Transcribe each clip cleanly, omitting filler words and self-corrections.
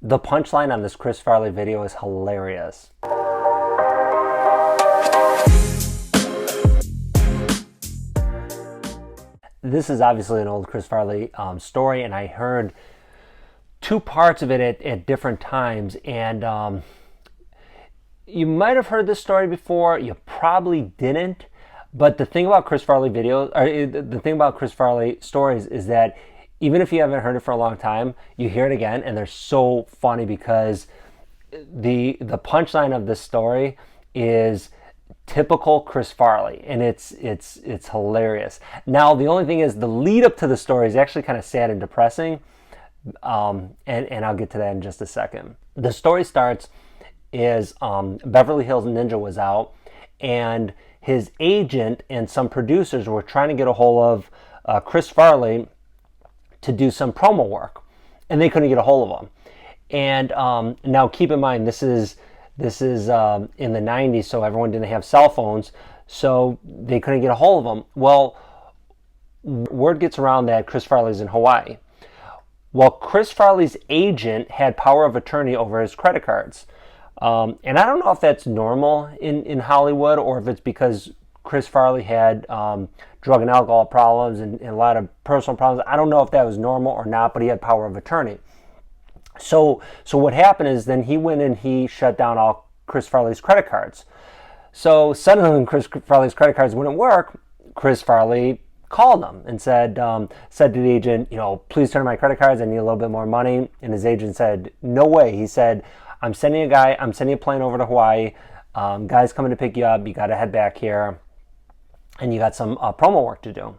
The punchline on this Chris Farley video is hilarious. This is obviously an old Chris Farley story, and I heard two parts of it at different times. And you might have heard this story before. You probably didn't. But the thing about Chris Farley videos, or the thing about Chris Farley stories, is that even if you haven't heard it for a long time, you hear it again, and they're so funny because the punchline of this story is typical Chris Farley, and it's hilarious. Now, the only thing is the lead up to the story is actually kind of sad and depressing, and I'll get to that in just a second. The story starts is Beverly Hills Ninja was out, and his agent and some producers were trying to get a hold of Chris Farley to do some promo work, and they couldn't get a hold of him. And now keep in mind, this is in the 90s, so everyone didn't have cell phones, so they couldn't get a hold of him. Well, word gets around that Chris Farley's in Hawaii. Well, Chris Farley's agent had power of attorney over his credit cards. And I don't know if that's normal in Hollywood, or if it's because Chris Farley had drug and alcohol problems and a lot of personal problems. I don't know if that was normal or not, but he had power of attorney. So what happened is then he went and he shut down all Chris Farley's credit cards. So suddenly when Chris Farley's credit cards wouldn't work, Chris Farley called him and said to the agent, please turn my credit cards. I need a little bit more money. And his agent said, no way. He said, I'm sending a plane over to Hawaii. Guy's coming to pick you up. You got to head back here. And you got some promo work to do.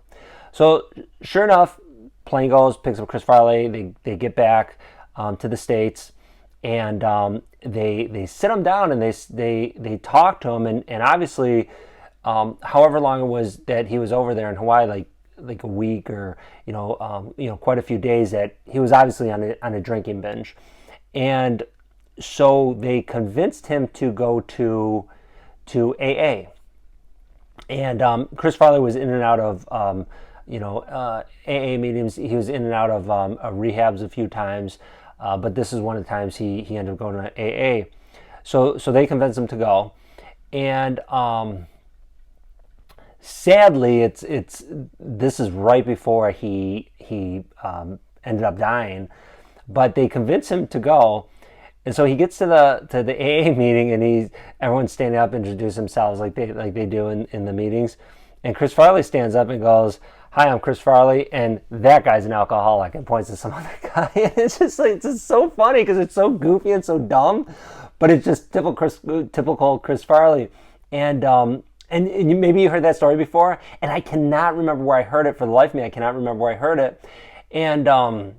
So sure enough, plane goes, picks up Chris Farley. They get back to the States, and they sit him down and they talk to him. And obviously, however long it was that he was over there in Hawaii, like a week or quite a few days, that he was obviously on a drinking binge. And so they convinced him to go to AA. And Chris Farley was in and out of AA meetings. He was in and out of rehabs a few times, but this is one of the times he ended up going to AA. So they convinced him to go, and sadly, this is right before he ended up dying, but they convinced him to go. And so he gets to the AA meeting, and everyone's standing up, introduce themselves like they do in the meetings. And Chris Farley stands up and goes, "Hi, I'm Chris Farley, and that guy's an alcoholic," and points to some other guy. And it's just so funny because it's so goofy and so dumb, but it's just typical Chris Farley. And maybe you heard that story before, and I cannot remember where I heard it. For the life of me, I cannot remember where I heard it. And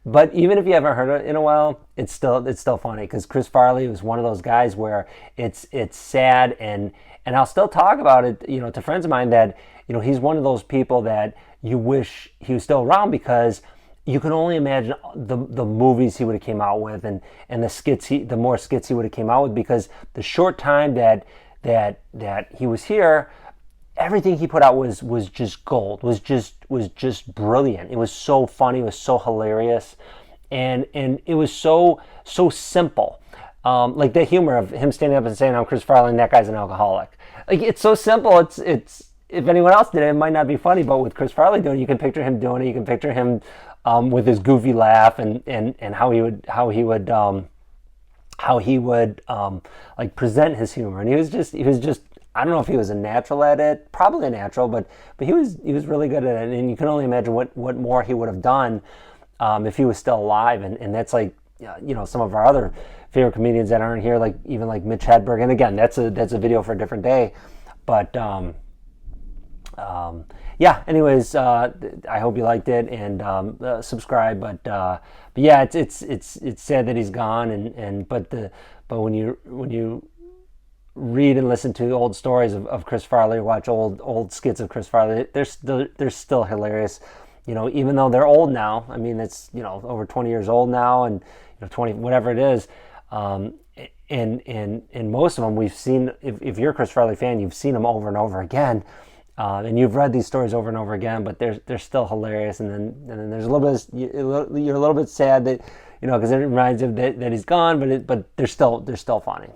but even if you haven't heard it in a while, it's still funny, because Chris Farley was one of those guys where it's sad, and I'll still talk about it, to friends of mine, that he's one of those people that you wish he was still around, because you can only imagine the movies he would have came out with, and the more skits he would have came out with, because the short time that he was here, everything he put out was just gold, was just brilliant. It was so funny, it was so hilarious, and it was so simple. Like the humor of him standing up and saying, "I'm Chris Farley, and that guy's an alcoholic." Like, it's so simple. It's if anyone else did it, it might not be funny, but with Chris Farley doing it, you can picture him doing it. You can picture him with his goofy laugh and how he would like present his humor. And he was just I don't know if he was a natural at it, probably a natural, but he was really good at it. And you can only imagine what more he would have done if he was still alive. And that's like, some of our other favorite comedians that aren't here, like even like Mitch Hedberg. And again, that's a video for a different day. But yeah, anyways, I hope you liked it, and subscribe. But yeah, it's sad that he's gone, but when you read and listen to old stories of Chris Farley, or watch old skits of Chris Farley, they're still hilarious. Even though they're old now. I mean, it's over 20 years old now, and 20 whatever it is. And most of them we've seen. If you're a Chris Farley fan, you've seen them over and over again. And you've read these stories over and over again, but they're still hilarious. And then there's a little bit you're a little bit sad that because it reminds him that he's gone, but they're still funny.